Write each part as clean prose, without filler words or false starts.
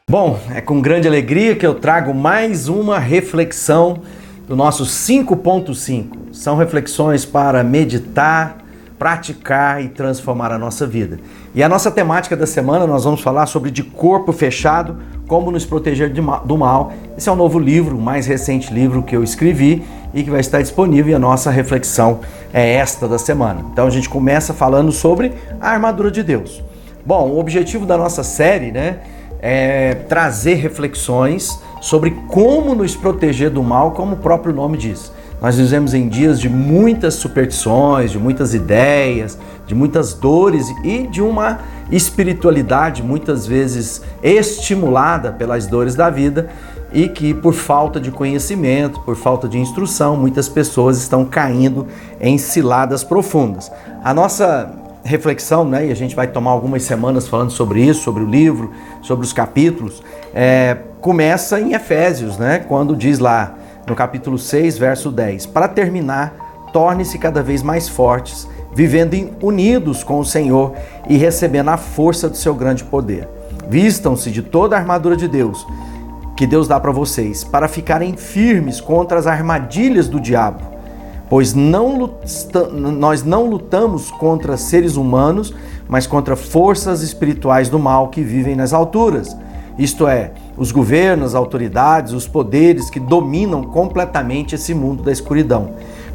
Bom, é com grande alegria que eu trago mais uma reflexão do nosso 5.5. São reflexões para meditar, praticar e transformar a nossa vida. E a nossa temática da semana, nós vamos falar sobre de corpo fechado, como nos proteger do mal. Esse é um novo livro, o mais recente livro que eu escrevi e que vai estar disponível, e a nossa reflexão é esta da semana. Então a gente começa falando sobre a armadura de Deus. Bom, o objetivo da nossa série, é trazer reflexões sobre como nos proteger do mal, como o próprio nome diz. Nós vivemos em dias de muitas superstições, de muitas ideias, de muitas dores e de uma espiritualidade muitas vezes estimulada pelas dores da vida e que por falta de conhecimento, por falta de instrução, muitas pessoas estão caindo em ciladas profundas. A nossa reflexão, e a gente vai tomar algumas semanas falando sobre isso, sobre o livro, sobre os capítulos, começa em Efésios, quando diz lá no capítulo 6, verso 10, para terminar, torne-se cada vez mais fortes, vivendo unidos com o Senhor e recebendo a força do seu grande poder. Vistam-se de toda a armadura de Deus, que Deus dá para vocês, para ficarem firmes contra as armadilhas do diabo. Pois nós não lutamos contra seres humanos, mas contra forças espirituais do mal que vivem nas alturas. Isto é, os governos, as autoridades, os poderes que dominam completamente esse mundo da escuridão.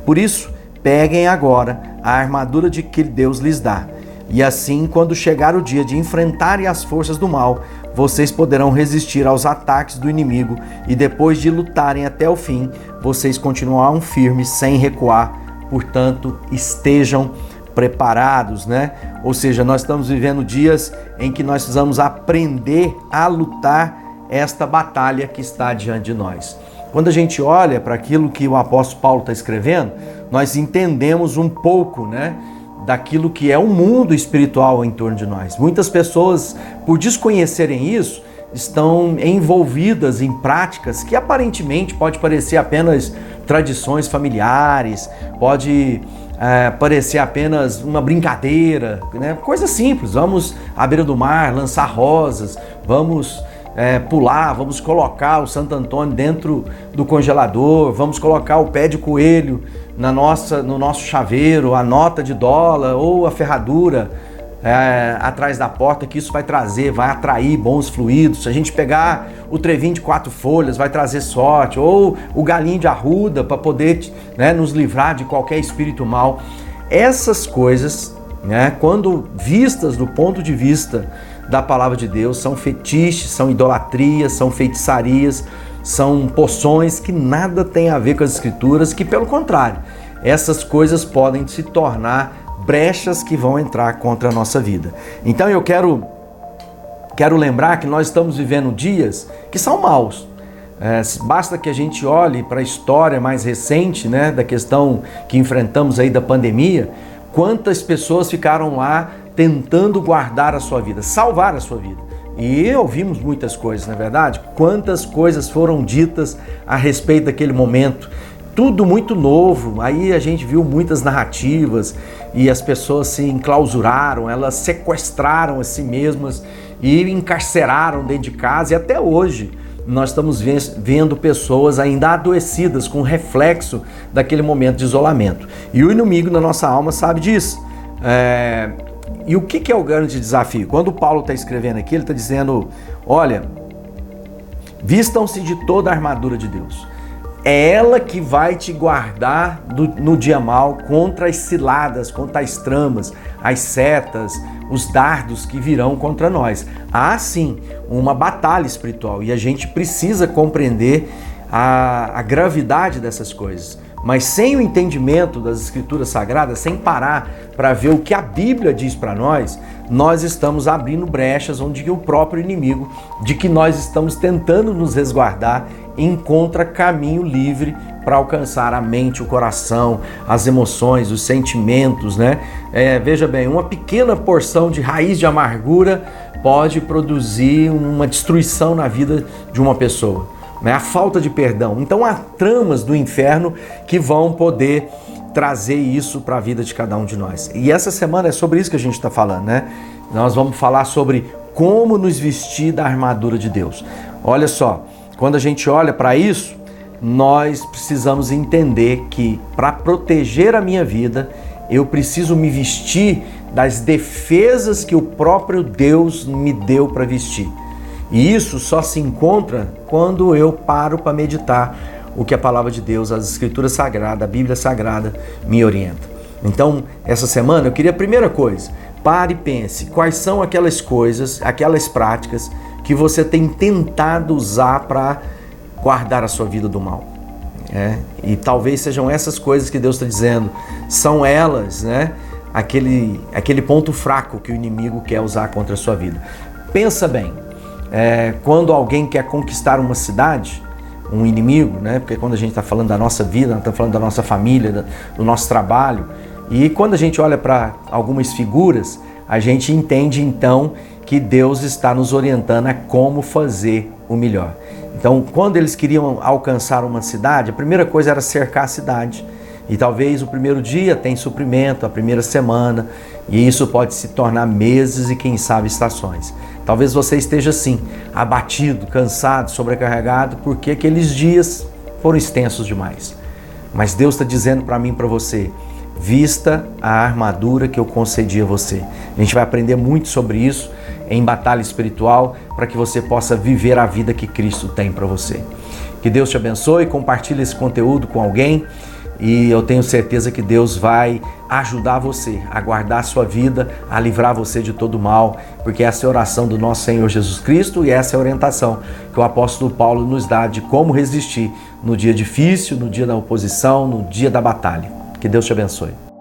Por isso, peguem agora a armadura de que Deus lhes dá. E assim, quando chegar o dia de enfrentarem as forças do mal, vocês poderão resistir aos ataques do inimigo e depois de lutarem até o fim, vocês continuarão firmes sem recuar. Portanto, estejam preparados, Ou seja, nós estamos vivendo dias em que nós precisamos aprender a lutar esta batalha que está diante de nós. Quando a gente olha para aquilo que o apóstolo Paulo está escrevendo, nós entendemos um pouco, daquilo que é o mundo espiritual em torno de nós. Muitas pessoas, por desconhecerem isso, estão envolvidas em práticas que aparentemente pode parecer apenas tradições familiares, pode parecer apenas uma brincadeira, coisa simples. Vamos à beira do mar, lançar rosas, vamos pular, vamos colocar o Santo Antônio dentro do congelador, vamos colocar o pé de coelho no nosso chaveiro, a nota de dólar ou a ferradura atrás da porta, que isso vai atrair bons fluidos. Se a gente pegar o trevinho de 4 folhas, vai trazer sorte, ou o galinho de arruda para poder nos livrar de qualquer espírito mal. Essas coisas, quando vistas do ponto de vista da palavra de Deus, são fetiches, são idolatrias, são feitiçarias, são poções que nada tem a ver com as escrituras, que pelo contrário, essas coisas podem se tornar brechas que vão entrar contra a nossa vida. Então eu quero lembrar que nós estamos vivendo dias que são maus. Basta que a gente olhe para a história mais recente, da questão que enfrentamos aí da pandemia, quantas pessoas ficaram lá tentando guardar a sua vida, salvar a sua vida. E ouvimos muitas coisas, não é verdade? Quantas coisas foram ditas a respeito daquele momento. Tudo muito novo, aí a gente viu muitas narrativas e as pessoas se enclausuraram, elas sequestraram a si mesmas e encarceraram dentro de casa, e até hoje nós estamos vendo pessoas ainda adoecidas com reflexo daquele momento de isolamento. E o inimigo na nossa alma sabe disso. E o que é o grande desafio? Quando o Paulo está escrevendo aqui, ele está dizendo, olha, vistam-se de toda a armadura de Deus. É ela que vai te guardar no dia mal contra as ciladas, contra as tramas, as setas, os dardos que virão contra nós. Há sim uma batalha espiritual e a gente precisa compreender a gravidade dessas coisas. Mas sem o entendimento das Escrituras Sagradas, sem parar para ver o que a Bíblia diz para nós, nós estamos abrindo brechas onde o próprio inimigo, de que nós estamos tentando nos resguardar, encontra caminho livre para alcançar a mente, o coração, as emoções, os sentimentos, Veja bem, uma pequena porção de raiz de amargura pode produzir uma destruição na vida de uma pessoa. A falta de perdão. Então há tramas do inferno que vão poder trazer isso para a vida de cada um de nós. E essa semana é sobre isso que a gente está falando, Nós vamos falar sobre como nos vestir da armadura de Deus. Olha só, quando a gente olha para isso, nós precisamos entender que para proteger a minha vida, eu preciso me vestir das defesas que o próprio Deus me deu para vestir. E isso só se encontra quando eu paro para meditar o que a palavra de Deus, as Escrituras Sagradas, a Bíblia Sagrada me orienta. Então, essa semana eu queria, a primeira coisa, pare e pense quais são aquelas coisas, aquelas práticas que você tem tentado usar para guardar a sua vida do mal. E talvez sejam essas coisas que Deus está dizendo, são elas, aquele ponto fraco que o inimigo quer usar contra a sua vida. Pensa bem, quando alguém quer conquistar uma cidade, um inimigo, porque quando a gente está falando da nossa vida, nós estamos falando da nossa família, do nosso trabalho, e quando a gente olha para algumas figuras, a gente entende então que Deus está nos orientando a como fazer o melhor. Então, quando eles queriam alcançar uma cidade, a primeira coisa era cercar a cidade. E talvez o primeiro dia tem suprimento, a primeira semana, e isso pode se tornar meses e quem sabe estações. Talvez você esteja assim, abatido, cansado, sobrecarregado, porque aqueles dias foram extensos demais. Mas Deus está dizendo para mim e para você, vista a armadura que eu concedi a você. A gente vai aprender muito sobre isso em batalha espiritual para que você possa viver a vida que Cristo tem para você. Que Deus te abençoe, compartilhe esse conteúdo com alguém e eu tenho certeza que Deus vai ajudar você a guardar a sua vida, a livrar você de todo mal, porque essa é a oração do nosso Senhor Jesus Cristo e essa é a orientação que o apóstolo Paulo nos dá de como resistir no dia difícil, no dia da oposição, no dia da batalha. Que Deus te abençoe.